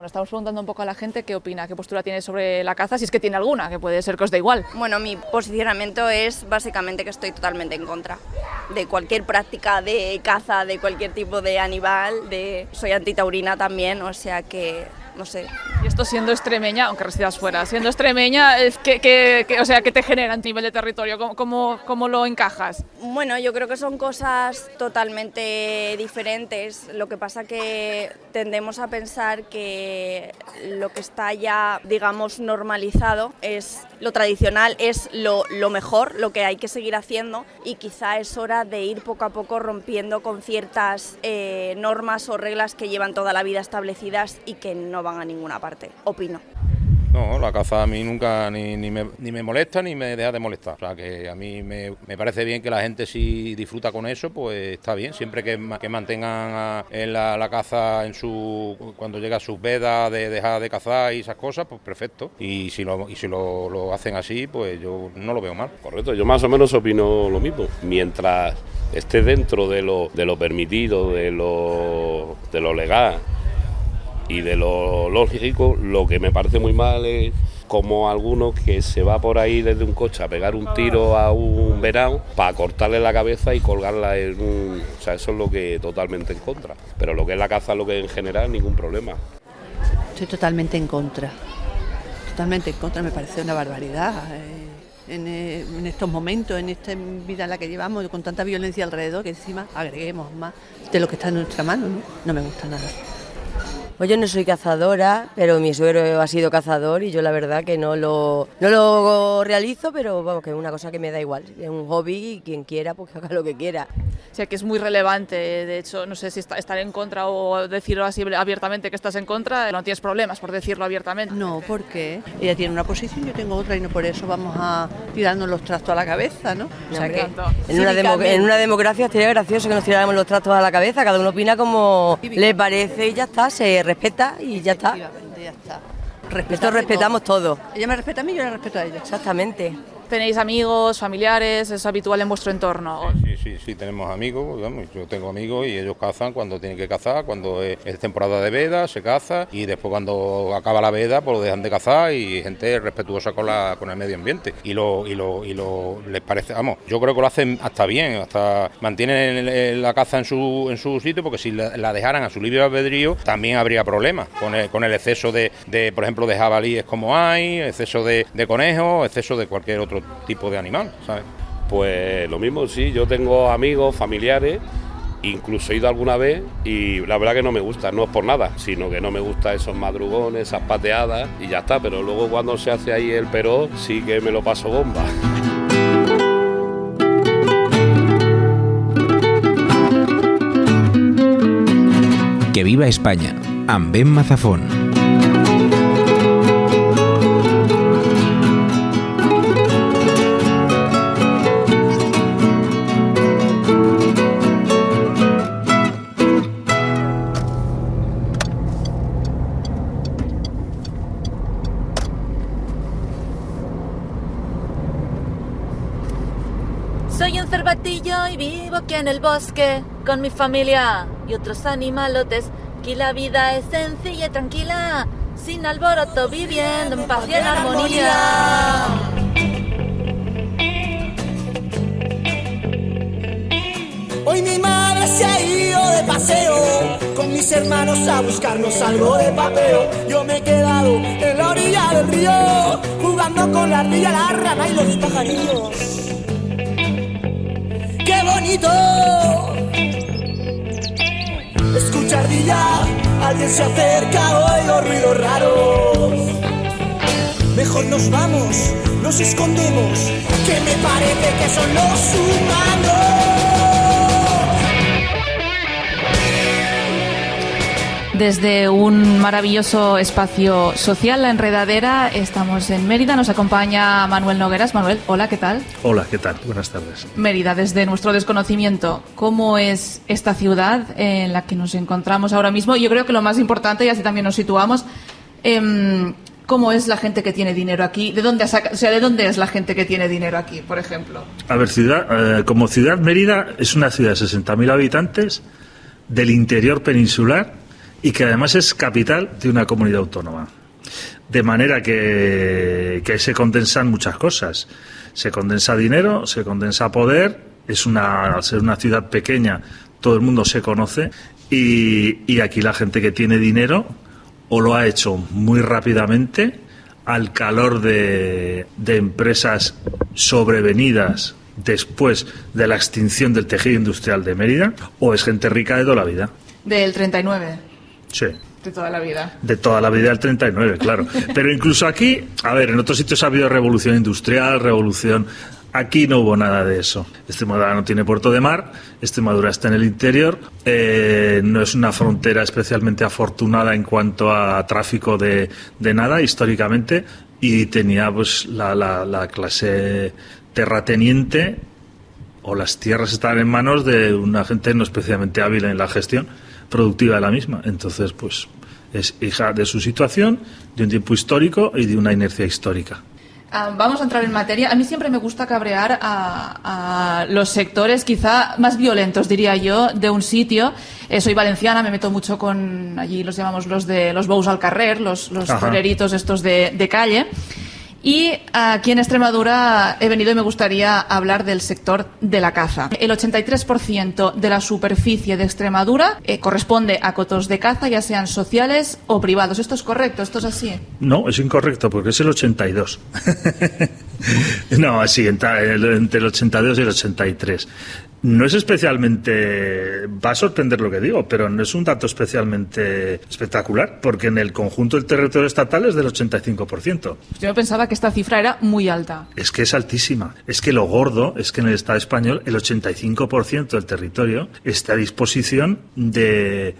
estamos preguntando un poco a la gente qué opina, qué postura tiene sobre la caza, si es que tiene alguna, que puede ser que os dé igual. Bueno, mi posicionamiento es básicamente que estoy totalmente en contra de cualquier práctica de caza, de cualquier tipo de animal, soy antitaurina también, o sea que, no sé. Y esto siendo extremeña, aunque residas fuera, siendo extremeña, ¿qué te genera a nivel de territorio? ¿Cómo lo encajas? Bueno, yo creo que son cosas totalmente diferentes. Lo que pasa que tendemos a pensar que lo que está ya, digamos, normalizado es lo tradicional, es lo mejor, lo que hay que seguir haciendo, y quizá es hora de ir poco a poco rompiendo con ciertas normas o reglas que llevan toda la vida establecidas y que no van a ninguna parte, opino. No, la caza a mí nunca ni me molesta ni me deja de molestar. O sea, que a mí me parece bien que la gente si disfruta con eso, pues está bien. Siempre que mantengan la caza cuando llega a sus vedas de dejar de cazar y esas cosas, pues perfecto. Y si lo hacen así, pues yo no lo veo mal. Correcto, yo más o menos opino lo mismo. Mientras esté dentro de lo permitido, de lo legal y de lo lógico, lo que me parece muy mal es como alguno que se va por ahí desde un coche a pegar un tiro a un venado para cortarle la cabeza y colgarla en un... O sea, eso es lo que totalmente en contra. Pero lo que es la caza, lo que en general, ningún problema. Estoy totalmente en contra. Totalmente en contra, me parece una barbaridad. En estos momentos, en esta vida en la que llevamos, con tanta violencia alrededor, que encima agreguemos más de lo que está en nuestra mano, ¿no? No me gusta nada. Pues yo no soy cazadora, pero mi suegro ha sido cazador y yo la verdad que no lo realizo, pero vamos, que es una cosa que me da igual. Es un hobby y quien quiera, pues que haga lo que quiera. O sea, que es muy relevante, de hecho, no sé si estar en contra o decirlo así abiertamente que estás en contra, no tienes problemas por decirlo abiertamente. No, porque ella tiene una posición, yo tengo otra y no por eso vamos a tirarnos los trastos a la cabeza, ¿no? O sea que en una democracia sería gracioso que nos tiráramos los trastos a la cabeza, cada uno opina como le parece y ya está, se respeta y ya está. Efectivamente, ya está. Esto respetamos todo. Ella me respeta a mí, yo la respeto a ella. Exactamente. ¿Tenéis amigos, familiares? ¿Es habitual en vuestro entorno? Sí, tenemos amigos, digamos, yo tengo amigos y ellos cazan cuando tienen que cazar, cuando es temporada de veda se caza y después cuando acaba la veda pues lo dejan de cazar y gente respetuosa con el medio ambiente y les parece, vamos, yo creo que lo hacen hasta bien, hasta mantienen la caza en su sitio, porque si la dejaran a su libre albedrío también habría problemas con el exceso de por ejemplo de jabalíes como hay, exceso de conejos, exceso de cualquier otro tipo de animal, ¿sabes? Pues lo mismo, sí, yo tengo amigos, familiares, incluso he ido alguna vez y la verdad que no me gusta, no es por nada, sino que no me gusta esos madrugones, esas pateadas y ya está, pero luego cuando se hace ahí el peró sí que me lo paso bomba. Que viva España, amb Ben Mazafón. Soy un cervatillo y vivo aquí en el bosque con mi familia y otros animalotes. Aquí la vida es sencilla y tranquila, sin alboroto, viviendo en paz y en armonía. Hoy mi madre se ha ido de paseo con mis hermanos a buscarnos algo de papeo. Yo me he quedado en la orilla del río jugando con la ardilla, la rana y los pajarillos. ¡Qué bonito! Escucha ardilla, alguien se acerca, oigo ruidos raros. Mejor nos vamos, nos escondemos, que me parece que son los humanos. Desde un maravilloso espacio social, La Enredadera, estamos en Mérida. Nos acompaña Manuel Nogueras. Manuel, hola, ¿qué tal? Hola, ¿qué tal? Buenas tardes. Mérida, desde nuestro desconocimiento, ¿cómo es esta ciudad en la que nos encontramos ahora mismo? Yo creo que lo más importante, y así también nos situamos, ¿cómo es la gente que tiene dinero aquí? ¿De dónde es la gente que tiene dinero aquí, por ejemplo? A ver, como ciudad, Mérida es una ciudad de 60.000 habitantes del interior peninsular y que además es capital de una comunidad autónoma. De manera que se condensan muchas cosas. Se condensa dinero, se condensa poder, al ser una ciudad pequeña todo el mundo se conoce y aquí la gente que tiene dinero o lo ha hecho muy rápidamente al calor de empresas sobrevenidas después de la extinción del tejido industrial de Mérida, o es gente rica de toda la vida. Del 39. Sí. De toda la vida. De toda la vida del 39, claro. Pero incluso aquí, a ver, en otros sitios ha habido revolución industrial, revolución... Aquí no hubo nada de eso. Extremadura no tiene puerto de mar, Extremadura está en el interior, no es una frontera especialmente afortunada en cuanto a tráfico de nada históricamente, y tenía pues la clase terrateniente, o las tierras estaban en manos de una gente no especialmente hábil en la gestión productiva de la misma. Entonces pues es hija de su situación, de un tiempo histórico y de una inercia histórica. Vamos a entrar en materia. A mí siempre me gusta cabrear a los sectores quizá más violentos, diría yo, de un sitio. Soy valenciana, me meto mucho con, allí los llamamos los bous al carrer, los toreritos estos de calle. Y aquí en Extremadura he venido y me gustaría hablar del sector de la caza. El 83% de la superficie de Extremadura corresponde a cotos de caza, ya sean sociales o privados. ¿Esto es correcto? ¿Esto es así? No, es incorrecto, porque es el 82. No, así, entre el 82 y el 83. No es especialmente... Va a sorprender lo que digo, pero no es un dato especialmente espectacular, porque en el conjunto del territorio estatal es del 85%. Yo pensaba que esta cifra era muy alta. Es que es altísima. Es que lo gordo es que en el Estado español el 85% del territorio está a disposición de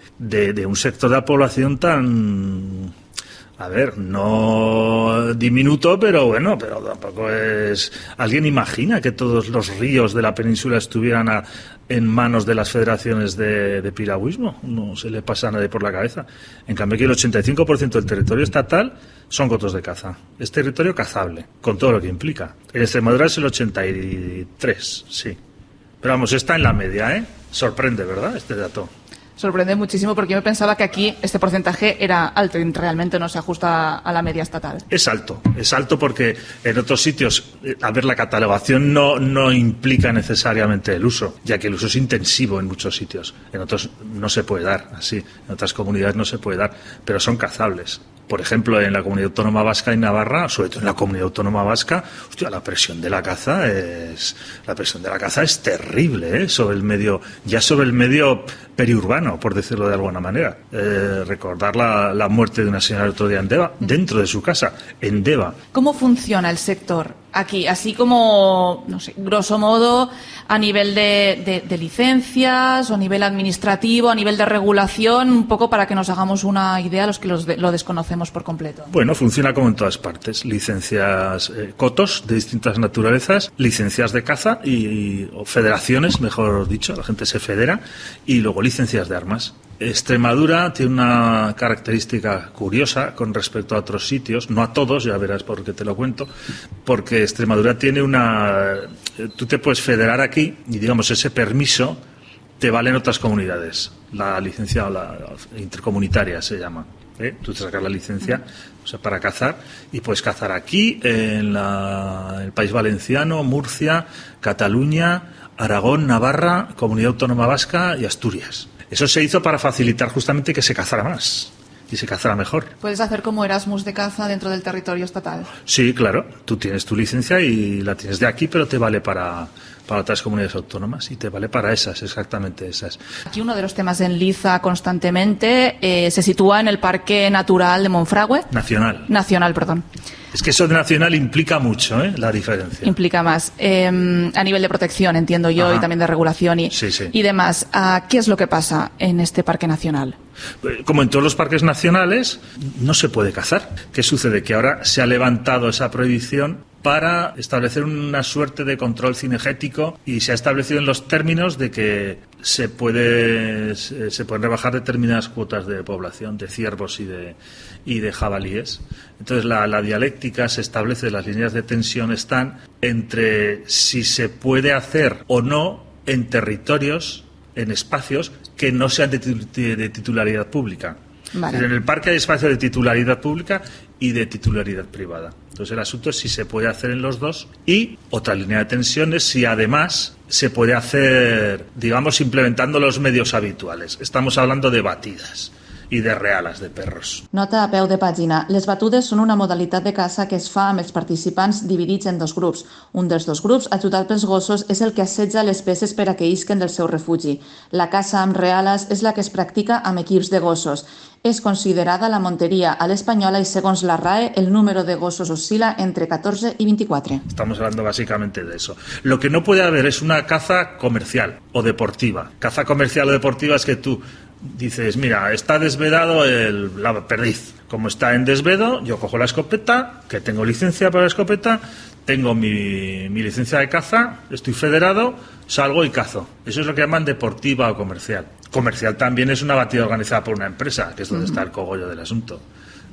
un sector de la población tan... A ver, no diminuto, pero bueno, pero tampoco es... ¿Alguien imagina que todos los ríos de la península estuvieran en manos de las federaciones de piragüismo? No se le pasa a nadie por la cabeza. En cambio, aquí el 85% del territorio estatal son cotos de caza. Es territorio cazable, con todo lo que implica. En Extremadura es el 83, sí. Pero vamos, está en la media, ¿eh? Sorprende, ¿verdad?, este dato. Sorprende muchísimo, porque yo pensaba que aquí este porcentaje era alto y realmente no se ajusta a la media estatal. Es alto porque en otros sitios, a ver, la catalogación no implica necesariamente el uso, ya que el uso es intensivo en muchos sitios. En otros no se puede dar así, en otras comunidades no se puede dar, pero son cazables. Por ejemplo, en la Comunidad Autónoma Vasca y Navarra, sobre todo en la Comunidad Autónoma Vasca, la presión de la caza es terrible, sobre el medio periurbano, por decirlo de alguna manera. Recordar la muerte de una señora el otro día en Deva, dentro de su casa, en Deva. ¿Cómo funciona el sector aquí? Así como, no sé, grosso modo, a nivel de licencias, o a nivel administrativo, a nivel de regulación, un poco para que nos hagamos una idea los que lo desconocemos por completo. Bueno, funciona como en todas partes. Licencias, cotos de distintas naturalezas, licencias de caza o federaciones, mejor dicho, la gente se federa, y luego licencias de armas. Extremadura tiene una característica curiosa con respecto a otros sitios, no a todos, ya verás por qué te lo cuento, porque Extremadura tiene tú te puedes federar aquí y, digamos, ese permiso te vale en otras comunidades. La licencia la intercomunitaria se llama. Tú te sacas la licencia, o sea, para cazar, y puedes cazar aquí, en el País Valenciano, Murcia, Cataluña, Aragón, Navarra, Comunidad Autónoma Vasca y Asturias. Eso se hizo para facilitar justamente que se cazara más y se cazara mejor. ¿Puedes hacer como Erasmus de caza dentro del territorio estatal? Sí, claro. Tú tienes tu licencia y la tienes de aquí, pero te vale para otras comunidades autónomas y te vale para esas, exactamente esas. Aquí uno de los temas en liza constantemente se sitúa en el Parque Natural de Monfragüe. Nacional, perdón. Es que eso de nacional implica mucho, la diferencia. Implica más. A nivel de protección, entiendo yo, y también de regulación y demás. ¿Qué es lo que pasa en este parque nacional? Como en todos los parques nacionales, no se puede cazar. ¿Qué sucede? Que ahora se ha levantado esa prohibición para establecer una suerte de control cinegético y se ha establecido en los términos de que se pueden rebajar determinadas cuotas de población de ciervos y de jabalíes. Entonces la dialéctica se establece, las líneas de tensión están entre si se puede hacer o no en territorios, en espacios que no sean de titularidad pública. Vale. En el parque hay espacio de titularidad pública y de titularidad privada. Entonces el asunto es si se puede hacer en los dos, y otra línea de tensión es si además se puede hacer, digamos, implementando los medios habituales. Estamos hablando de batidas i de reales de perros. Nota a peu de pàgina. Les batudes són una modalitat de caça que es fa amb els participants dividits en dos grups. Un dels dos grups, ajudat pels gossos, és el que assetja les peces per a que isquen del seu refugi. La caça amb reales és la que es practica amb equips de gossos. És considerada la monteria a l'espanyola y segons la RAE el número de gossos oscila entre 14 y 24. Estamos hablando básicamente de eso. Lo que no puede haber es una caza comercial o deportiva. Caza comercial o deportiva es que tú dices, mira, está desvedado la perdiz. Como está en desvedo, yo cojo la escopeta, que tengo licencia para la escopeta, tengo mi licencia de caza, estoy federado, salgo y cazo. Eso es lo que llaman deportiva o comercial. Comercial también es una batida organizada por una empresa, que es donde está el cogollo del asunto,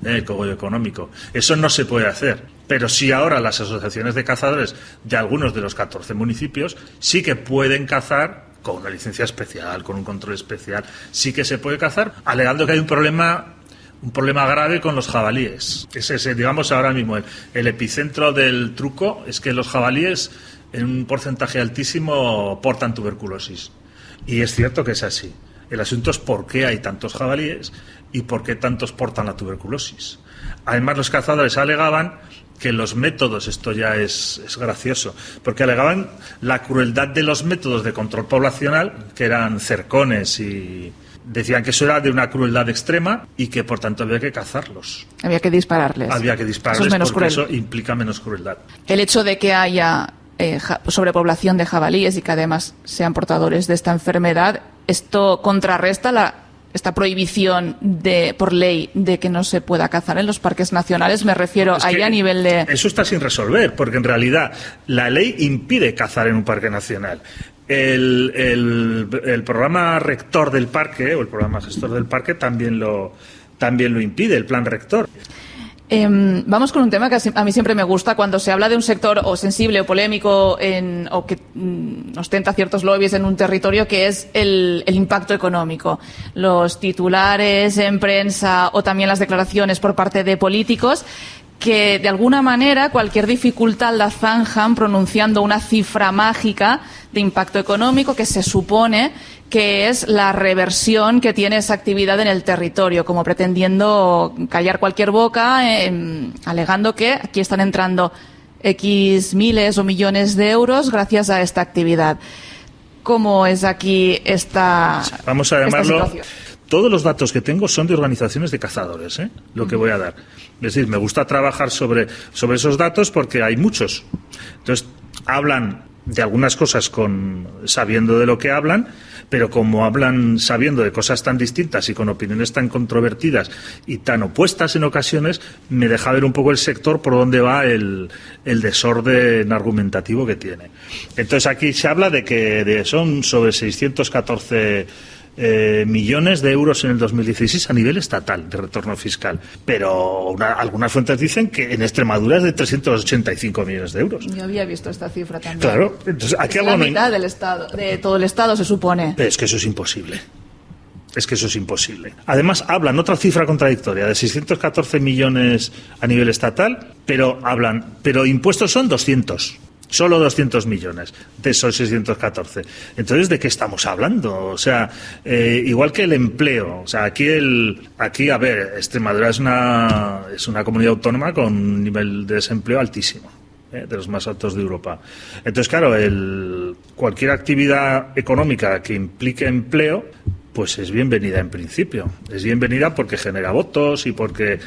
el cogollo económico. Eso no se puede hacer. Pero sí, ahora las asociaciones de cazadores de algunos de los 14 municipios sí que pueden cazar con una licencia especial, con un control especial. Sí que se puede cazar, alegando que hay un problema grave con los jabalíes. Es digamos, ahora mismo el epicentro del truco es que los jabalíes en un porcentaje altísimo portan tuberculosis. Y es cierto que es así. El asunto es por qué hay tantos jabalíes y por qué tantos portan la tuberculosis. Además, los cazadores alegaban que los métodos, esto ya es gracioso, porque alegaban la crueldad de los métodos de control poblacional, que eran cercones, y decían que eso era de una crueldad extrema y que por tanto había que cazarlos. Había que dispararles. Había que dispararles, eso es menos porque cruel. eso implica menos crueldad. El hecho de que haya sobrepoblación de jabalíes y que además sean portadores de esta enfermedad, esto contrarresta esta prohibición por ley de que no se pueda cazar en los parques nacionales. Me refiero ahí a nivel de... Eso está sin resolver, porque en realidad la ley impide cazar en un parque nacional. El programa rector del parque, o el programa gestor del parque, también lo impide, el plan rector. Vamos con un tema que a mí siempre me gusta cuando se habla de un sector o sensible o polémico o que ostenta ciertos lobbies en un territorio, que es el impacto económico. Los titulares en prensa o también las declaraciones por parte de políticos que de alguna manera cualquier dificultad la zanjan pronunciando una cifra mágica de impacto económico que se supone que es la reversión que tiene esa actividad en el territorio, como pretendiendo callar cualquier boca, alegando que aquí están entrando X miles o millones de euros gracias a esta actividad. ¿Cómo es aquí esta Vamos a llamarlo... situación? Todos los datos que tengo son de organizaciones de cazadores, lo que voy a dar. Es decir, me gusta trabajar sobre esos datos porque hay muchos. Entonces, hablan de algunas cosas sabiendo de lo que hablan, pero como hablan sabiendo de cosas tan distintas y con opiniones tan controvertidas y tan opuestas en ocasiones, me deja ver un poco el sector por donde va el desorden argumentativo que tiene. Entonces, aquí se habla de que son sobre 614 millones de euros en el 2016 a nivel estatal de retorno fiscal, pero algunas fuentes dicen que en Extremadura es de 385 millones de euros. Yo había visto esta cifra también. Claro, entonces aquí es la mitad del Estado, de todo el Estado, se supone. Pero es que eso es imposible. Además, hablan otra cifra contradictoria de 614 millones a nivel estatal, pero impuestos son 200. Solo 200 millones de esos 614. Entonces, ¿de qué estamos hablando? O sea, igual que el empleo. O sea, aquí, a ver, Extremadura es una comunidad autónoma con un nivel de desempleo altísimo, de los más altos de Europa. Entonces, claro, cualquier actividad económica que implique empleo, pues es bienvenida en principio. Es bienvenida porque genera votos y porque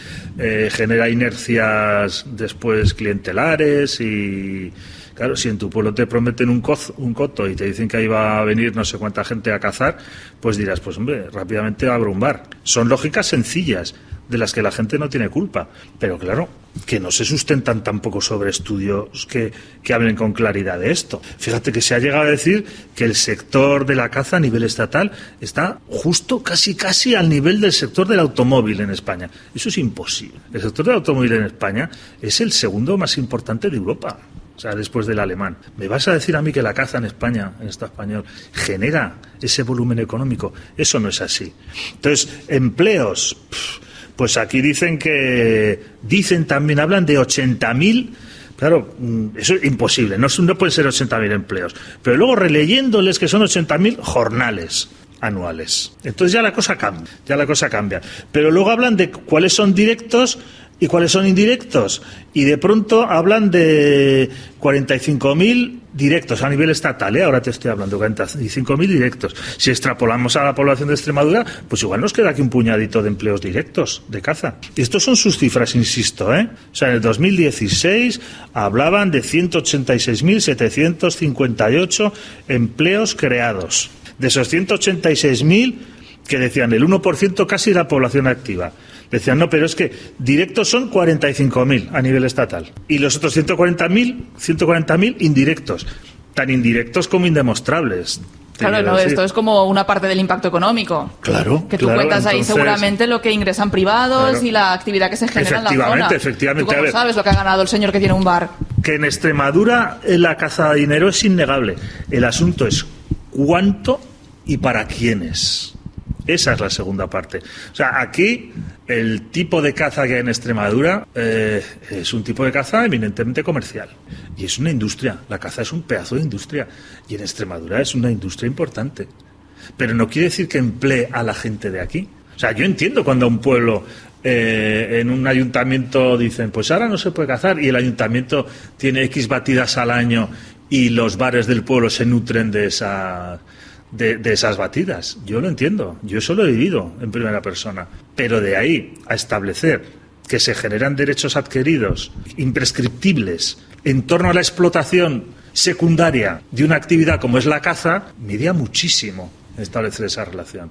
genera inercias después clientelares y... Claro, si en tu pueblo te prometen un coto y te dicen que ahí va a venir no sé cuánta gente a cazar, pues dirás, pues hombre, rápidamente va a abrumar. Son lógicas sencillas, de las que la gente no tiene culpa. Pero claro, que no se sustentan tampoco sobre estudios que hablen con claridad de esto. Fíjate que se ha llegado a decir que el sector de la caza a nivel estatal está justo casi al nivel del sector del automóvil en España. Eso es imposible. El sector del automóvil en España es el segundo más importante de Europa. o sea, después del alemán. ¿Me vas a decir a mí que la caza en España, en Estado español, genera ese volumen económico? Eso no es así. Entonces, empleos, pues aquí también hablan de 80.000. Claro, eso es imposible, no pueden ser 80.000 empleos. Pero luego releyéndoles que son 80.000 jornales anuales. Entonces ya la cosa cambia. Pero luego hablan de cuáles son directos y cuáles son indirectos. Y de pronto hablan de 45.000 directos a nivel estatal, ahora te estoy hablando, 45.000 directos. Si extrapolamos a la población de Extremadura, pues igual nos queda aquí un puñadito de empleos directos de caza. Y estos son sus cifras, insisto, O sea, en el 2016 hablaban de 186.758 empleos creados. De esos 186.000, que decían el 1% casi de la población activa. Decían, no, pero es que directos son 45.000 a nivel estatal. Y los otros 140.000 indirectos. Tan indirectos como indemostrables. Claro, no, esto es como una parte del impacto económico. Claro. Que tú cuentas ahí seguramente lo que ingresan privados y la actividad que se genera en la zona. Efectivamente. ¿Tú cómo sabes lo que ha ganado el señor que tiene un bar? Que en Extremadura la caza de dinero es innegable. El asunto es cuánto y para quiénes. Esa es la segunda parte. O sea, aquí el tipo de caza que hay en Extremadura es un tipo de caza eminentemente comercial. Y es una industria. La caza es un pedazo de industria. Y en Extremadura es una industria importante. Pero no quiere decir que emplee a la gente de aquí. O sea, yo entiendo cuando a un pueblo, en un ayuntamiento, dicen, pues ahora no se puede cazar, y el ayuntamiento tiene X batidas al año y los bares del pueblo se nutren de esas batidas. Yo lo entiendo, yo eso lo he vivido en primera persona, pero de ahí a establecer que se generan derechos adquiridos imprescriptibles en torno a la explotación secundaria de una actividad como es la caza, medía muchísimo establecer esa relación.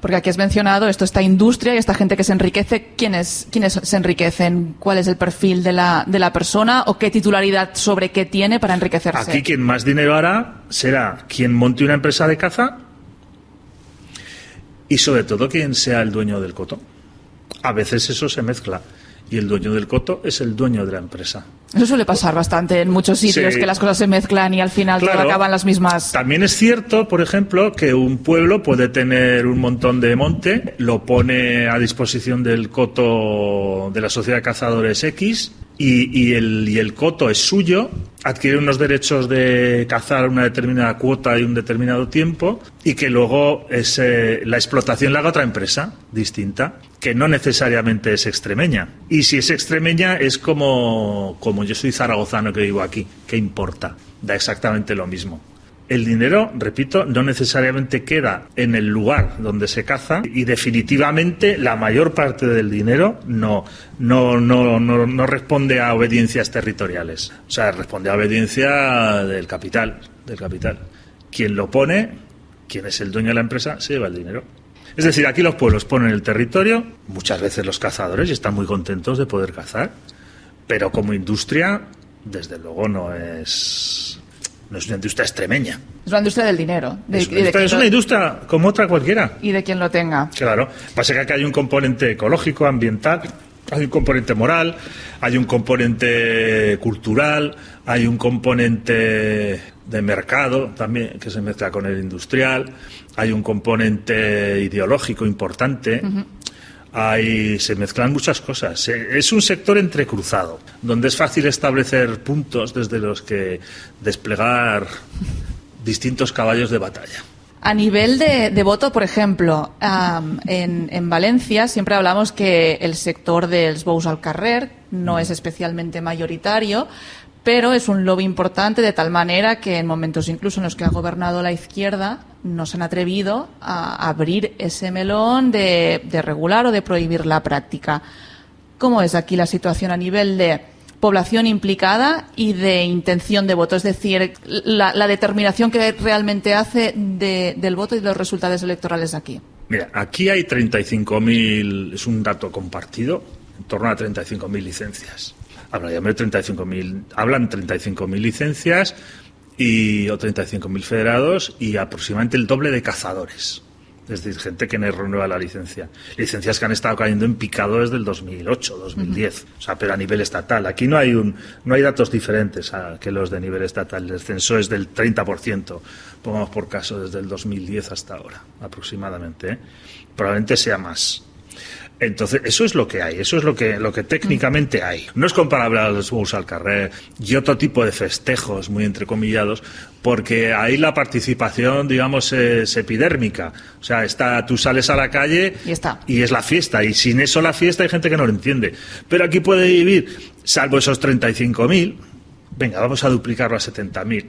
Porque aquí has mencionado esta industria y esta gente que se enriquece. ¿Quiénes se enriquecen? ¿Cuál es el perfil de la persona o qué titularidad sobre qué tiene para enriquecerse? Aquí quien más dinero hará será quien monte una empresa de caza y sobre todo quien sea el dueño del coto. A veces eso se mezcla y el dueño del coto es el dueño de la empresa. Eso suele pasar bastante en muchos sitios, sí, que las cosas se mezclan y al final todo acaban las mismas. También es cierto, por ejemplo, que un pueblo puede tener un montón de monte, lo pone a disposición del coto de la sociedad de cazadores X y el coto es suyo, adquiere unos derechos de cazar una determinada cuota y un determinado tiempo y que luego la explotación la haga otra empresa distinta, que no necesariamente es extremeña. Y si es extremeña es como yo soy zaragozano que vivo aquí, ¿qué importa? Da exactamente lo mismo. El dinero, repito, no necesariamente queda en el lugar donde se caza y definitivamente la mayor parte del dinero no responde a obediencias territoriales. O sea, responde a obediencia del capital. Quien lo pone, quien es el dueño de la empresa, se lleva el dinero. Es decir, aquí los pueblos ponen el territorio, muchas veces los cazadores están muy contentos de poder cazar, pero como industria, desde luego no es una industria extremeña. Es una industria del dinero. Es una industria como otra cualquiera. Y de quien lo tenga. Claro. Pasa que aquí hay un componente ecológico, ambiental, hay un componente moral, hay un componente cultural, hay un componente de mercado también que se mezcla con el industrial, hay un componente ideológico importante. Uh-huh. Se mezclan muchas cosas. Es un sector entrecruzado, donde es fácil establecer puntos desde los que desplegar distintos caballos de batalla. A nivel de voto, por ejemplo, en Valencia siempre hablamos que el sector dels bous al carrer no es especialmente mayoritario, pero es un lobby importante de tal manera que en momentos incluso en los que ha gobernado la izquierda no se han atrevido a abrir ese melón de regular o de prohibir la práctica. ¿Cómo es aquí la situación a nivel de población implicada y de intención de voto? Es decir, la determinación que realmente hace del voto y de los resultados electorales aquí. Mira, aquí hay 35.000, es un dato compartido, en torno a 35.000 licencias. Hablan 35.000 licencias o 35.000 federados y aproximadamente el doble de cazadores. Es decir, gente que no renueva la licencia. Licencias que han estado cayendo en picado desde el 2008, 2010. O sea, pero a nivel estatal. Aquí no hay datos diferentes que los de nivel estatal. El descenso es del 30%, pongamos por caso, desde el 2010 hasta ahora, aproximadamente, ¿eh? Probablemente sea más. Entonces, eso es lo que hay, eso es lo que técnicamente hay. No es comparable a los Bous al Carrer y otro tipo de festejos, muy entrecomillados, porque ahí la participación, digamos, es epidérmica. O sea, tú sales a la calle y es la fiesta, y sin eso la fiesta hay gente que no lo entiende. Pero aquí puede vivir, salvo esos 35.000, venga, vamos a duplicarlo a 70.000.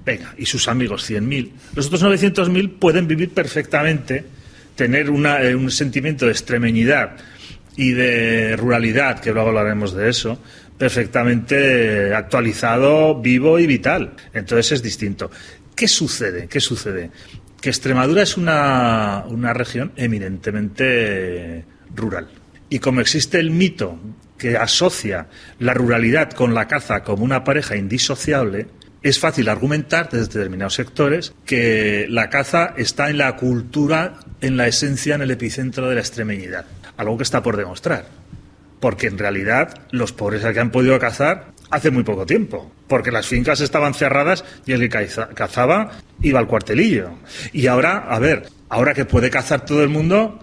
Venga, y sus amigos 100.000. Los otros 900.000 pueden vivir perfectamente, tener un sentimiento de extremeñidad y de ruralidad, que luego hablaremos de eso, perfectamente actualizado, vivo y vital. Entonces es distinto. ¿Qué sucede? Que Extremadura es una región eminentemente rural. Y como existe el mito que asocia la ruralidad con la caza como una pareja indisociable, es fácil argumentar desde determinados sectores que la caza está en la cultura, en la esencia, en el epicentro de la extremeñidad. Algo que está por demostrar. Porque en realidad los pobres que han podido cazar hace muy poco tiempo. Porque las fincas estaban cerradas y el que cazaba iba al cuartelillo. Y ahora, ahora que puede cazar todo el mundo,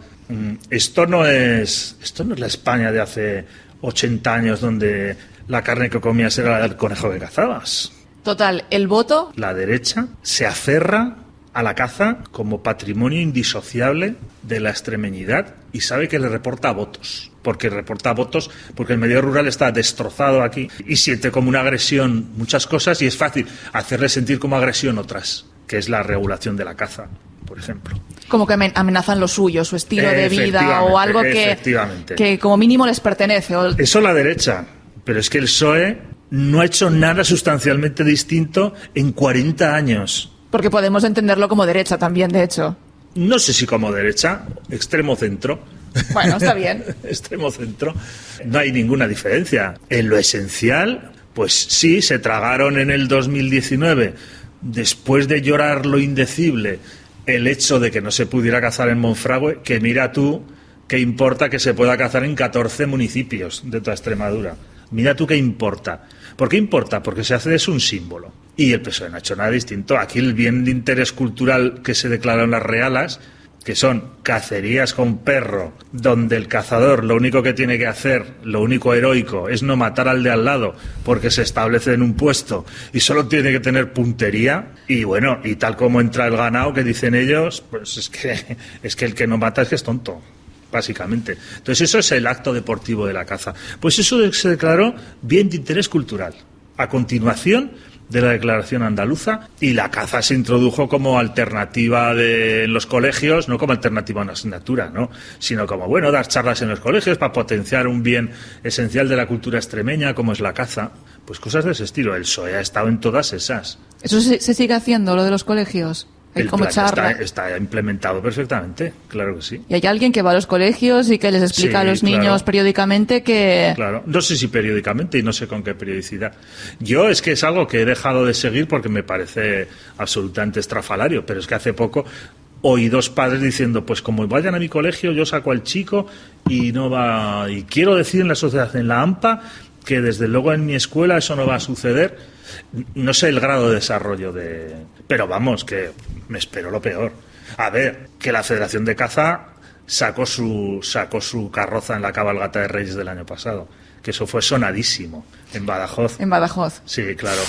esto no es la España de hace 80 años donde la carne que comías era la del conejo que cazabas. Total, el voto... La derecha se aferra a la caza como patrimonio indisociable de la extremeñidad y sabe que le reporta votos. Porque el medio rural está destrozado aquí y siente como una agresión muchas cosas y es fácil hacerle sentir como agresión otras, que es la regulación de la caza, por ejemplo. Como que amenazan lo suyo, su estilo de vida o algo que como mínimo les pertenece. Eso la derecha, pero es que el PSOE no ha hecho nada sustancialmente distinto en 40 años. Porque podemos entenderlo como derecha también, de hecho. No sé si como derecha, extremo centro. Bueno, está bien. Extremo centro. No hay ninguna diferencia. En lo esencial, pues sí, se tragaron en el 2019, después de llorar lo indecible, el hecho de que no se pudiera cazar en Monfragüe, que mira tú, qué importa que se pueda cazar en 14 municipios de toda Extremadura. Mira tú qué importa. ¿Por qué importa? Porque se hace de eso un símbolo. Y el PSOE no ha hecho nada distinto. Aquí el bien de interés cultural que se declaró en las Realas, que son cacerías con perro, donde el cazador lo único que tiene que hacer, lo único heroico, es no matar al de al lado, porque se establece en un puesto y solo tiene que tener puntería. Y bueno, y tal como entra el ganado, que dicen ellos, pues es que el que no mata es que es tonto, básicamente. Entonces eso es el acto deportivo de la caza. Pues eso se declaró bien de interés cultural. A continuación de la declaración andaluza, y la caza se introdujo como alternativa en los colegios, no como alternativa a una asignatura, ¿no? Sino como, bueno, dar charlas en los colegios para potenciar un bien esencial de la cultura extremeña como es la caza. Pues cosas de ese estilo. El PSOE ha estado en todas esas. ¿Eso se sigue haciendo, lo de los colegios? El plan está implementado perfectamente, claro que sí. ¿Y hay alguien que va a los colegios y que les explica a los niños periódicamente que...? Claro, no sé si periódicamente y no sé con qué periodicidad. Yo es que es algo que he dejado de seguir porque me parece absolutamente estrafalario, pero es que hace poco oí dos padres diciendo, pues como vayan a mi colegio yo saco al chico y no va... Y quiero decir en la sociedad, en la AMPA, que desde luego en mi escuela eso no va a suceder. No sé el grado de desarrollo de... Pero vamos, que me espero lo peor. A ver, que la Federación de Caza sacó su carroza en la cabalgata de Reyes del año pasado. Que eso fue sonadísimo en Badajoz. En Badajoz. Sí, claro.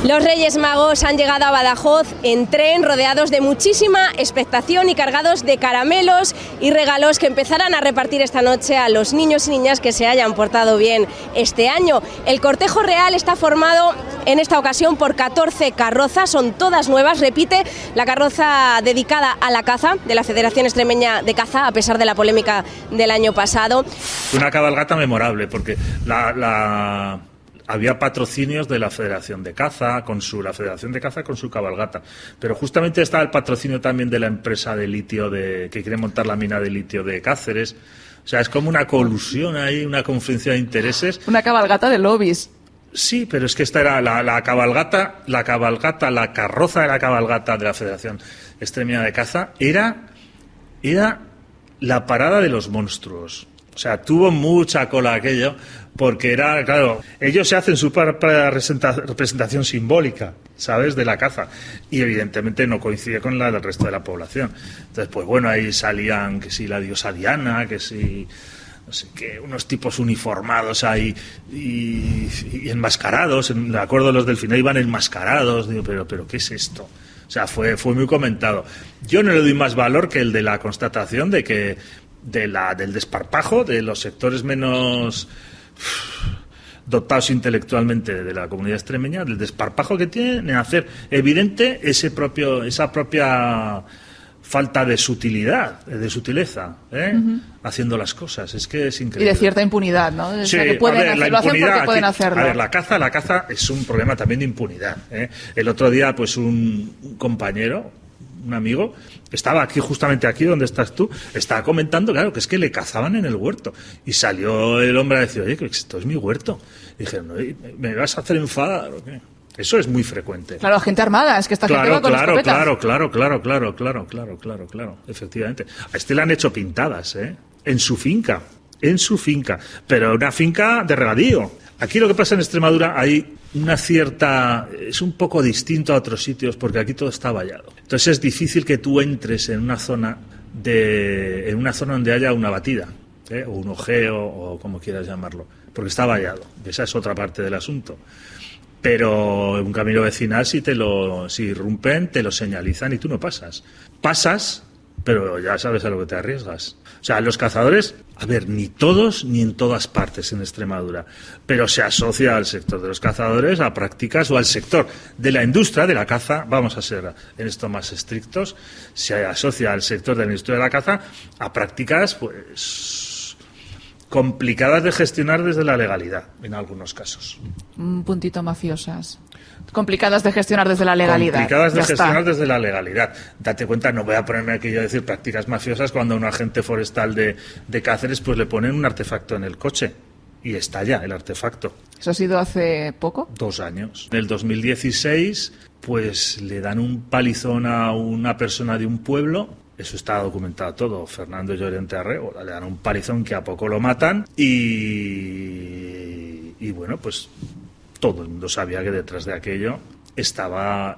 Los Reyes Magos han llegado a Badajoz en tren, rodeados de muchísima expectación y cargados de caramelos y regalos que empezarán a repartir esta noche a los niños y niñas que se hayan portado bien este año. El cortejo real está formado en esta ocasión por 14 carrozas, son todas nuevas, repite la carroza dedicada a la caza de la Federación Extremeña de Caza, a pesar de la polémica del año pasado. Una cabalgata memorable, porque había patrocinios de la Federación de Caza, la Federación de Caza con su cabalgata. Pero justamente estaba el patrocinio también de la empresa de litio que quiere montar la mina de litio de Cáceres. O sea, es como una colusión ahí, una confluencia de intereses. Una cabalgata de lobbies. Sí, pero es que esta era la carroza de la cabalgata de la Federación Extremeña de Caza, era la parada de los monstruos. O sea, tuvo mucha cola aquello, porque era, claro, ellos se hacen su propia representación simbólica, ¿sabes?, de la caza, y evidentemente no coincide con la del resto de la población. Entonces, pues bueno, ahí salían que si la diosa Diana, que si... no sé qué, unos tipos uniformados ahí y enmascarados. Me acuerdo, los delfines iban enmascarados. Digo, pero ¿qué es esto? O sea, fue muy comentado. Yo no le doy más valor que el de la constatación de que del desparpajo de los sectores menos dotados intelectualmente de la comunidad extremeña, del desparpajo que tienen en hacer evidente esa propia falta de sutilidad, de sutileza, haciendo las cosas. Es que es increíble. Y de cierta impunidad, ¿no? Sí, o sea, que pueden la lo hacen impunidad porque pueden aquí, hacerlo. A ver, la caza es un problema también de impunidad. El otro día, pues un compañero, un amigo, estaba justamente aquí donde estás tú, estaba comentando, claro, que es que le cazaban en el huerto. Y salió el hombre a decir, oye, que esto es mi huerto. Y dije, no, ¿me vas a hacer enfadar o qué? Eso es muy frecuente. Claro, gente armada, es que esta gente va con escopetas. Claro, efectivamente. A este le han hecho pintadas, en su finca, pero una finca de regadío. Aquí lo que pasa en Extremadura, hay una cierta... es un poco distinto a otros sitios, porque aquí todo está vallado. Entonces es difícil que tú entres en una zona donde haya una batida, o un ojeo, o como quieras llamarlo, porque está vallado. Esa es otra parte del asunto. Pero un camino vecinal, si irrumpen, te lo señalizan y tú no pasas. Pasas, pero ya sabes a lo que te arriesgas. O sea, los cazadores, a ver, ni todos ni en todas partes en Extremadura, pero se asocia al sector de los cazadores a prácticas, o al sector de la industria de la caza, vamos a ser en esto más estrictos, se asocia al sector de la industria de la caza a prácticas, pues, complicadas de gestionar desde la legalidad, en algunos casos. Un puntito mafiosas. Complicadas de gestionar desde la legalidad. Complicadas de gestionar desde la legalidad. Date cuenta, no voy a ponerme aquí yo a decir prácticas mafiosas cuando a un agente forestal de Cáceres pues le ponen un artefacto en el coche y estalla el artefacto. ¿Eso ha sido hace poco? 2 años. En el 2016 pues le dan un palizón a una persona de un pueblo. Eso está documentado todo. Fernando Llorente Arrego, le dan un palizón que a poco lo matan y bueno, pues todo el mundo sabía que detrás de aquello estaba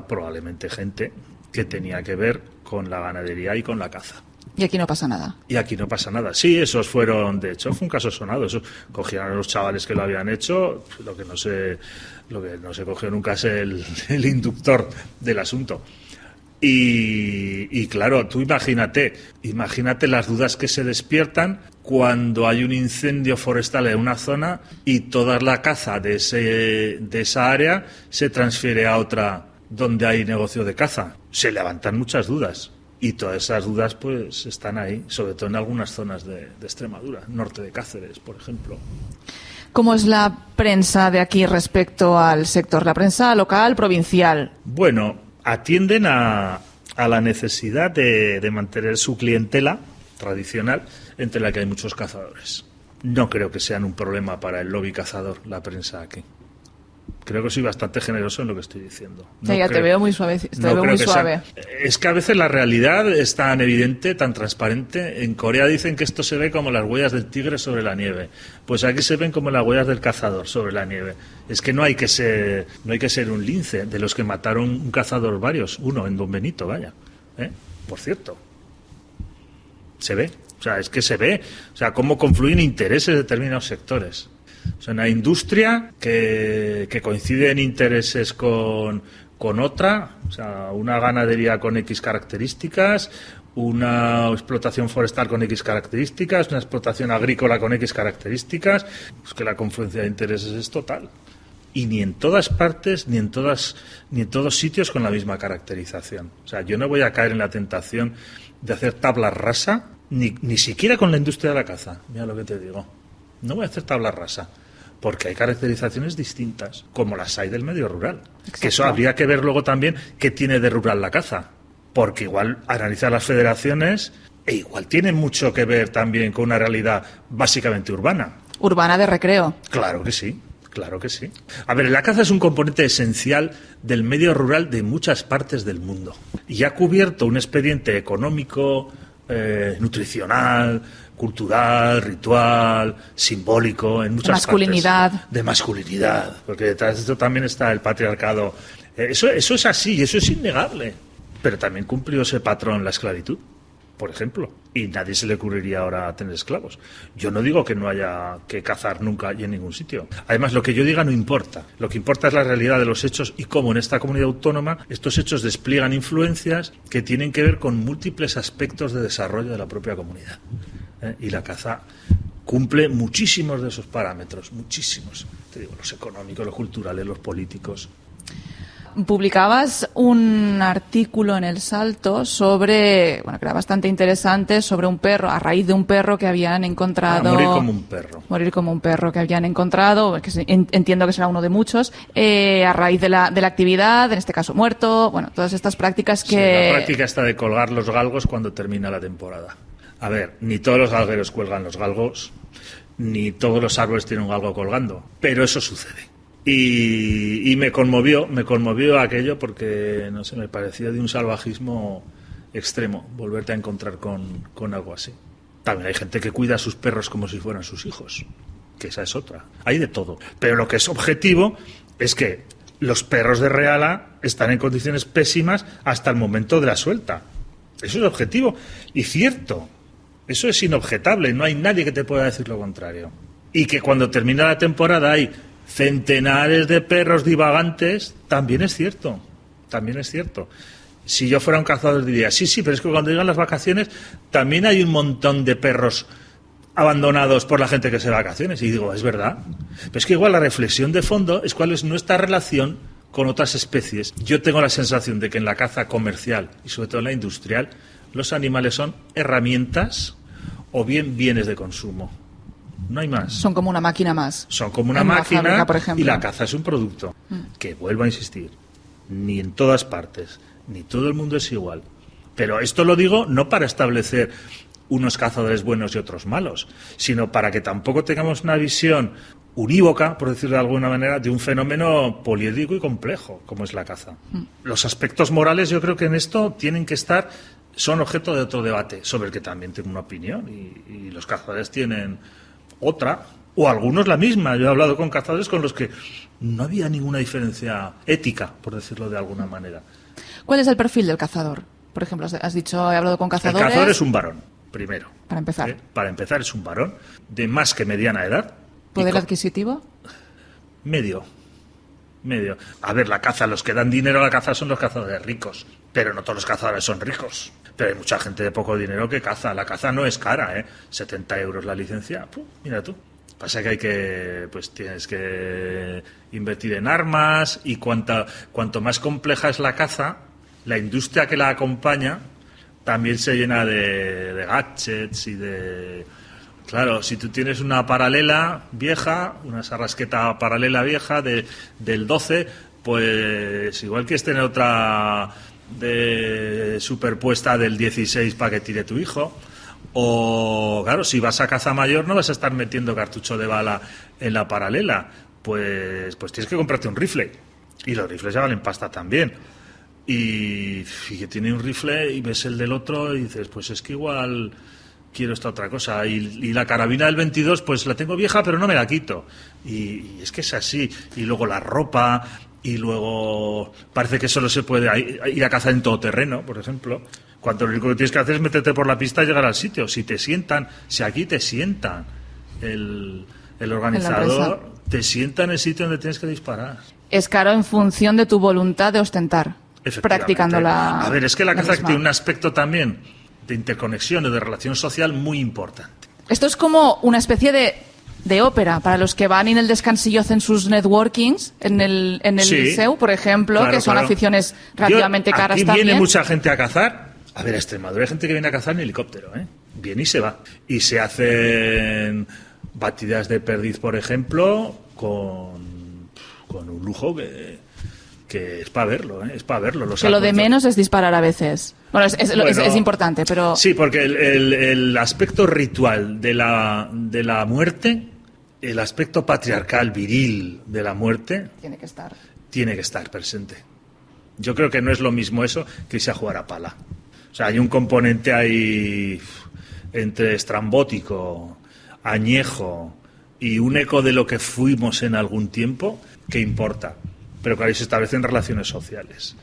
probablemente gente que tenía que ver con la ganadería y con la caza. Y aquí no pasa nada. Y aquí no pasa nada. Sí, esos fueron, de hecho, fue un caso sonado. Eso cogieron a los chavales que lo habían hecho. Lo que no se cogió nunca es el inductor del asunto. Y claro, tú imagínate las dudas que se despiertan cuando hay un incendio forestal en una zona y toda la caza de esa área se transfiere a otra donde hay negocio de caza. Se levantan muchas dudas y todas esas dudas pues están ahí, sobre todo en algunas zonas de Extremadura, norte de Cáceres, por ejemplo. ¿Cómo es la prensa de aquí respecto al sector? ¿La prensa local, provincial? Bueno, atienden a la necesidad de mantener su clientela tradicional, entre la que hay muchos cazadores. No creo que sean un problema para el lobby cazador, la prensa aquí. Creo que soy bastante generoso en lo que estoy diciendo. Te veo muy suave. Es que a veces la realidad es tan evidente, tan transparente. En Corea dicen que esto se ve como las huellas del tigre sobre la nieve. Pues aquí se ven como las huellas del cazador sobre la nieve. Es que no hay que ser un lince, de los que mataron un cazador varios, uno en Don Benito, vaya. Por cierto. Se ve. O sea, es que se ve. O sea, cómo confluyen intereses de determinados sectores. O sea, una industria que coincide en intereses con otra, o sea, una ganadería con X características, una explotación forestal con X características, una explotación agrícola con X características, pues que la confluencia de intereses es total. Y ni en todas partes, ni en todos sitios con la misma caracterización. O sea, yo no voy a caer en la tentación de hacer tabla rasa, ni siquiera con la industria de la caza. Mira lo que te digo. No voy a hacer tabla rasa, porque hay caracterizaciones distintas, como las hay del medio rural. Exacto. Que eso habría que ver luego también qué tiene de rural la caza, porque igual analizar las federaciones igual tiene mucho que ver también con una realidad básicamente urbana. Urbana de recreo. Claro que sí. Claro que sí. A ver, la caza es un componente esencial del medio rural de muchas partes del mundo y ha cubierto un expediente económico, nutricional, cultural, ritual, simbólico, en muchas masculinidad. Partes. De masculinidad, porque detrás de esto también está el patriarcado. Eso es así y eso es innegable. Pero también cumplió ese patrón la esclavitud, por ejemplo, y nadie se le ocurriría ahora tener esclavos. Yo no digo que no haya que cazar nunca y en ningún sitio. Además, lo que yo diga no importa. Lo que importa es la realidad de los hechos y cómo en esta comunidad autónoma estos hechos despliegan influencias que tienen que ver con múltiples aspectos de desarrollo de la propia comunidad. Y la caza cumple muchísimos de esos parámetros, muchísimos. Te digo, los económicos, los culturales, los políticos. Publicabas un artículo en El Salto sobre, bueno, que era bastante interesante, sobre un perro, a raíz de un perro que habían encontrado... Morir como un perro. Morir como un perro que habían encontrado, que entiendo que será uno de muchos, a raíz de la actividad, en este caso muerto, bueno, todas estas prácticas que... Sí, la práctica está de colgar los galgos cuando termina la temporada. A ver, ni todos los galgueros cuelgan los galgos, ni todos los árboles tienen un galgo colgando, pero eso sucede. Y me conmovió aquello porque, no sé, me parecía de un salvajismo extremo volverte a encontrar con algo así. También hay gente que cuida a sus perros como si fueran sus hijos, que esa es otra. Hay de todo. Pero lo que es objetivo es que los perros de Reala están en condiciones pésimas hasta el momento de la suelta. Eso es objetivo y cierto. Eso es inobjetable. No hay nadie que te pueda decir lo contrario. Y que cuando termina la temporada hay centenares de perros divagantes, también es cierto. También es cierto. Si yo fuera un cazador diría, sí, pero es que cuando llegan las vacaciones también hay un montón de perros abandonados por la gente que se va de vacaciones. Y digo, es verdad. Pero es que igual la reflexión de fondo es cuál es nuestra relación con otras especies. Yo tengo la sensación de que en la caza comercial y sobre todo en la industrial, los animales son herramientas o bien bienes de consumo. No hay más. Son como una máquina más. Son como una máquina fábrica, por ejemplo. Y la caza es un producto que, vuelvo a insistir, ni en todas partes, ni todo el mundo es igual. Pero esto lo digo no para establecer unos cazadores buenos y otros malos, sino para que tampoco tengamos una visión unívoca, por decirlo de alguna manera, de un fenómeno poliédrico y complejo, como es la caza. Los aspectos morales yo creo que en esto tienen que estar, son objeto de otro debate, sobre el que también tengo una opinión, y los cazadores tienen otra, o algunos la misma. Yo he hablado con cazadores con los que no había ninguna diferencia ética, por decirlo de alguna manera. ¿Cuál es el perfil del cazador? Por ejemplo, has dicho, he hablado con cazadores... El cazador es un varón, primero. Para empezar. Para empezar es un varón de más que mediana edad. ¿Poder adquisitivo? Medio. A ver, la caza, los que dan dinero a la caza son los cazadores ricos, pero no todos los cazadores son ricos. Pero hay mucha gente de poco dinero que caza. La caza no es cara, 70 euros la licencia. Mira tú. Pasa que pues tienes que invertir en armas y cuanto más compleja es la caza, la industria que la acompaña también se llena de gadgets y de... Claro, si tú tienes una paralela vieja, una sarrasqueta paralela vieja del 12, pues igual quieres tener otra de superpuesta del 16 para que tire tu hijo. O, claro, si vas a caza mayor no vas a estar metiendo cartucho de bala en la paralela. Pues tienes que comprarte un rifle. Y los rifles ya valen pasta también. Y que tiene un rifle y ves el del otro y dices, pues es que igual quiero esta otra cosa. Y la carabina del 22, pues la tengo vieja, pero no me la quito. Y es que es así. Y luego la ropa, y luego parece que solo se puede ir a cazar en todoterreno, por ejemplo. Cuando lo único que tienes que hacer es meterte por la pista y llegar al sitio. Si aquí te sientan, el organizador te sienta en el sitio donde tienes que disparar. Es caro en función de tu voluntad de ostentar, practicando la... A ver, es que la caza tiene un aspecto también de interconexión y de relación social muy importante. Esto es como una especie de ópera para los que van y en el descansillo hacen sus networkings en el liceu, por ejemplo, claro, que son aficiones relativamente caras aquí también. Viene mucha gente a cazar. A ver, a Extremadura hay gente que viene a cazar en helicóptero, viene y se va. Y se hacen batidas de perdiz, por ejemplo, con un lujo que es para verlo, es para verlo. Que lo de menos es disparar a veces. Bueno, es importante, pero... Sí, porque el aspecto ritual de la muerte el aspecto patriarcal, viril de la muerte Tiene que estar. tiene que estar presente. Yo creo que no es lo mismo eso que irse a jugar a pala. O sea, hay un componente ahí entre estrambótico, añejo y un eco de lo que fuimos en algún tiempo que importa. Pero claro, ahí se establecen relaciones sociales.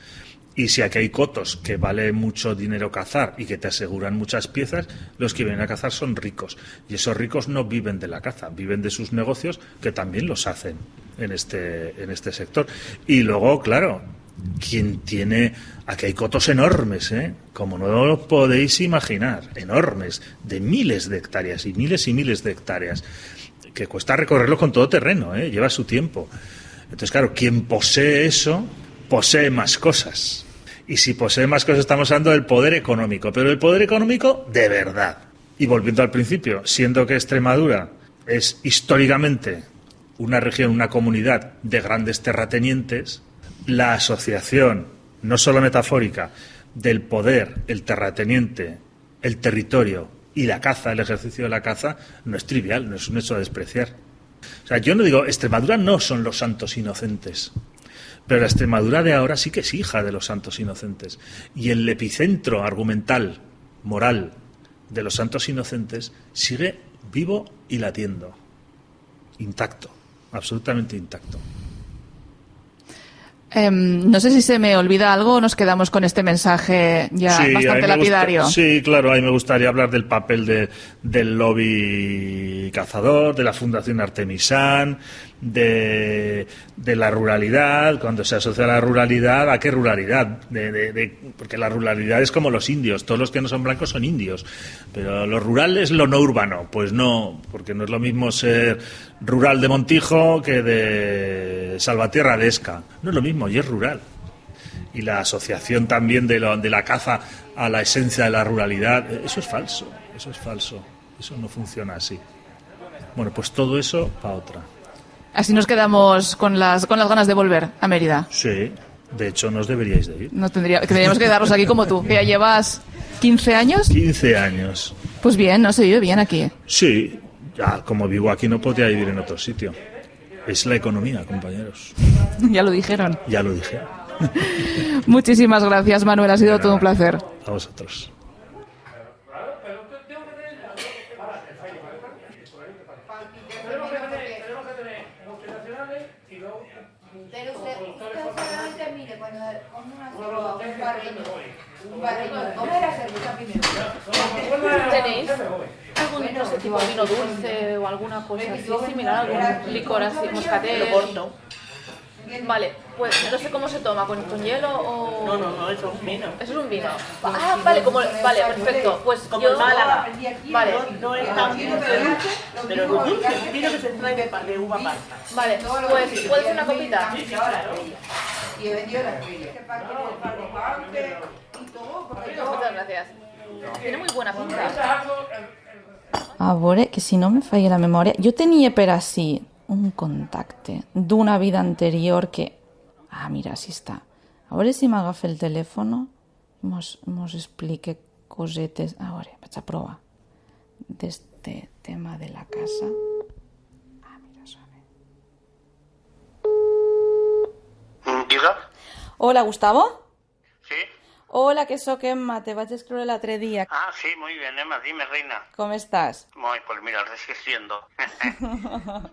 Y si aquí hay cotos que vale mucho dinero cazar y que te aseguran muchas piezas, los que vienen a cazar son ricos. Y esos ricos no viven de la caza, viven de sus negocios, que también los hacen en este sector. Y luego, claro, quien tiene... Aquí hay cotos enormes, como no lo podéis imaginar, enormes, de miles de hectáreas y miles de hectáreas, que cuesta recorrerlo con todo terreno, lleva su tiempo. Entonces, claro, quien posee eso, posee más cosas. Y si posee más cosas estamos hablando del poder económico, pero el poder económico de verdad. Y volviendo al principio, siendo que Extremadura es históricamente una región, una comunidad de grandes terratenientes, la asociación, no solo metafórica, del poder, el terrateniente, el territorio y la caza, el ejercicio de la caza, no es trivial, no es un hecho a despreciar. O sea, yo no digo, Extremadura no son los santos inocentes, pero la Extremadura de ahora sí que es hija de los santos inocentes. Y el epicentro argumental, moral, de los santos inocentes sigue vivo y latiendo, intacto, absolutamente intacto. No sé si se me olvida algo o nos quedamos con este mensaje ya bastante lapidario. Sí, claro, a mí me gustaría hablar del papel del lobby cazador, de la Fundación Artemisán, de la ruralidad, cuando se asocia a la ruralidad, ¿a qué ruralidad? Porque la ruralidad es como los indios, todos los que no son blancos son indios, pero lo rural es lo no urbano, pues no, porque no es lo mismo ser rural de Montijo que de Salvatierra de Esca, no es lo mismo, y es rural. Y la asociación también de la caza a la esencia de la ruralidad, eso es falso, eso no funciona así. Bueno, pues todo eso para otra. Así nos quedamos con las ganas de volver a Mérida. Sí, de hecho nos deberíais de ir. Tendríamos que quedarnos aquí como tú, que ya llevas 15 años. 15 años. Pues bien, ¿no? Se vive bien aquí. Sí, ya como vivo aquí no podría vivir en otro sitio. Es la economía, compañeros. Ya lo dijeron. Ya lo dije. Muchísimas gracias, Manuel, ha sido todo un placer. A vosotros. ¿Tenéis algún tipo de vino dulce o alguna cosa así similar, algún licor así, moscatel? Vale, pues no sé cómo se toma, ¿con hielo o...? No, eso es un vino. Eso es un vino. Ah, vale, vale, perfecto. Pues como yo... el Málaga. Vale. No es tan dulce, pero es dulce, es un vino que se trae de uva pasa. Vale, pues ¿puedes una copita? Sí, claro. Y he vendido las Muchas gracias. Tiene muy buena pinta. A veure, que si no me falla la memòria, jo tenia per ací un contacte d'una vida anterior que... Ah, mira, sí està. A veure si m'agafa el telèfon i mos explique cosetes. A veure, vaig a provar. D'este tema de la casa. Ah, mira, sona. Diga. Hola, Gustavo. Sí. Hola, que sóc Emma, te vaig escriure l'altre dia. Ah, sí, muy bien, Emma, dime, reina. Com estàs? Muy, pues mira, resistiendo.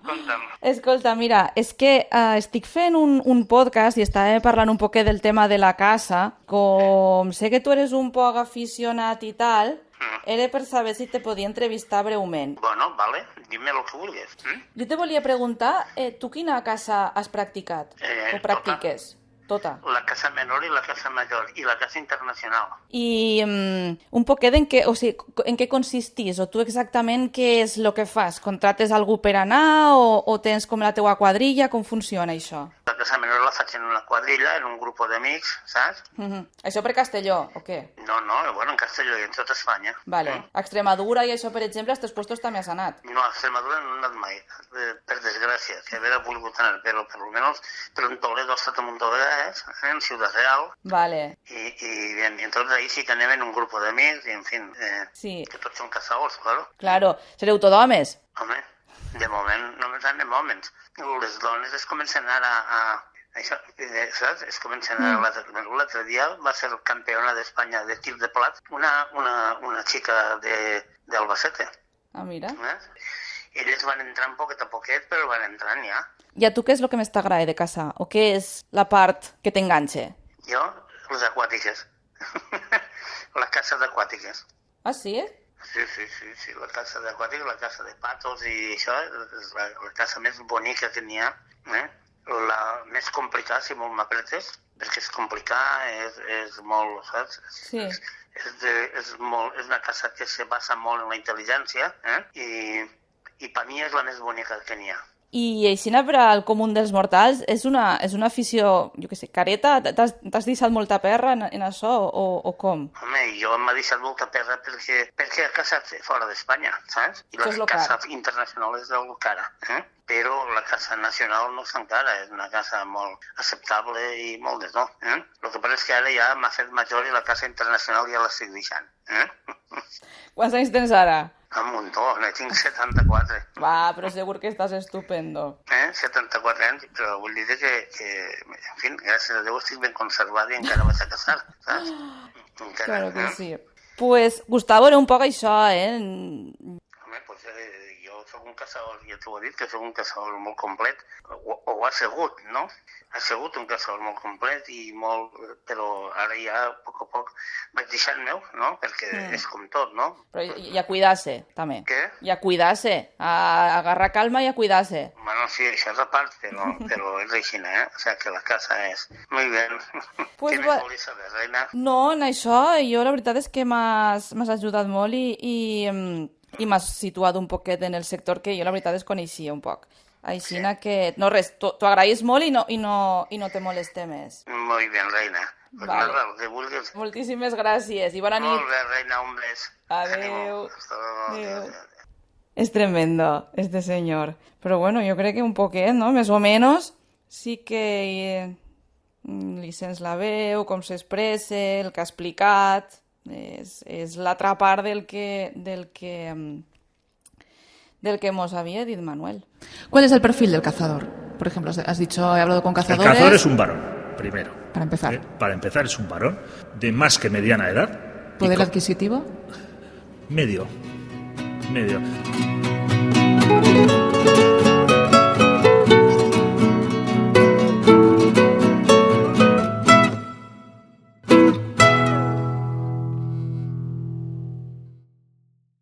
Conta'm. Escolta, mira, és que estic fent un podcast i estava parlant un poquet del tema de la casa. Com sé que tu eres un poc aficionat i tal, era per saber si te podia entrevistar breument. Bueno, vale, dime lo que vulguis. Jo te volia preguntar, tu quina casa has practicat? O practiques? Tota. La casa menor y la casa mayor y la casa internacional. I un poquet en què consistís, o tu exactament què és el que fas? Contractes algú per anar o tens com la teua quadrilla? Com funciona això? La casa menor la faig en una quadrilla, en un grupo d'amics, saps? Això per Castelló, o què? No, bueno, en Castelló i en tota Espanya. Vale. A Extremadura i això, per exemple, als teus puestos també has anat? No, a Extremadura no he anat mai, per desgràcia, que haver volgut anar, però per almenys en Toledo he estat en Montovegas, en Ciudad Real. Vale. Y bien, y entonces ahí sí que anem en un grupo d'amics, i en fin, sí. Que tots són caçadors, claro. Claro. Sereu tot homes? Home, De moment, només de moments. Les dones es comencen ara a això, saps? Es comencen a... L'altre dia va ser campiona d'Espanya de tir de plat una xica d'Albacete. Ah, mira. Elles van entrant poquet a poquet, però van entrant ja. I a tu què és el que més t'agrada de casa? O què és la part que t'enganxa? Jo, les aquàtiques. La casa d'aquàtiques. Ah, sí? Sí, la casa d'aquàtiques, la casa de patos i això és la casa més bonica que n'hi ha. La més complicada, si molt m'apretes, perquè és complicar, és molt, saps? Sí. És una casa que se basa molt en la intel·ligència i per mi és la més bonica que n'hi ha. I així per al comú dels mortals, és una afició, jo què sé, careta? T'has deixat molta perra en això o com? Home, jo m'ha deixat molta perra perquè ha casat fora d'Espanya, saps? I la casa internacional és molt cara, però la casa nacional no és tan cara, és una casa molt acceptable i molt de tot. El que passa és que ara ja m'ha fet major i la casa internacional ja l'estic deixant. Quants anys tens ara? Un muntó, ne tinc 74. Va, però segur que estàs estupendo. 74 anys, però vull dir que en fi, gràcies a Déu estic ben conservat i encara vaig a casar, saps? Claro que sí. Pues, Gustavo, era un poc això, Home, pues jo soc un caçador, ja t'ho he dit, que soc un caçador molt complet, o ho ha sigut, no? Ha sigut un caçador molt complet i molt... Però ara ja, a poc, vaig deixar el meu, no? Perquè és com tot, no? Però i a cuidar-se, també. Què? I a cuidar-se, a agarrar calma i a cuidar-se. Bueno, sí, això és a part, però és així, O sigui que la casa és... Muy bien. Pues Què més volies saber, reina? No, en això, jo la veritat és que m'has ajudat molt i m'has situat un poquet en el sector que jo la veritat es coneixia un poc. Aixina que... No, res, t'ho agraïs molt i no te moleste més. Muy bien, reina. Pues vale. Nada, el que vulguis. Moltíssimes gràcies i bona nit. Molt bé, reina, un bes. Adéu. Adéu. Es tremendo, este señor. Pero bueno, yo creo que un poquet, no? Més o menos, sí que li sents la veu, com s'expressa, el que ha explicat... És l'altra part del que mos había dicho Manuel. ¿Cuál es el perfil del cazador? Por ejemplo, has dicho, he hablado con cazadores... El cazador es un varón, primero. Para empezar. Para empezar es un varón de más que mediana edad. ¿Poder adquisitivo? Medio.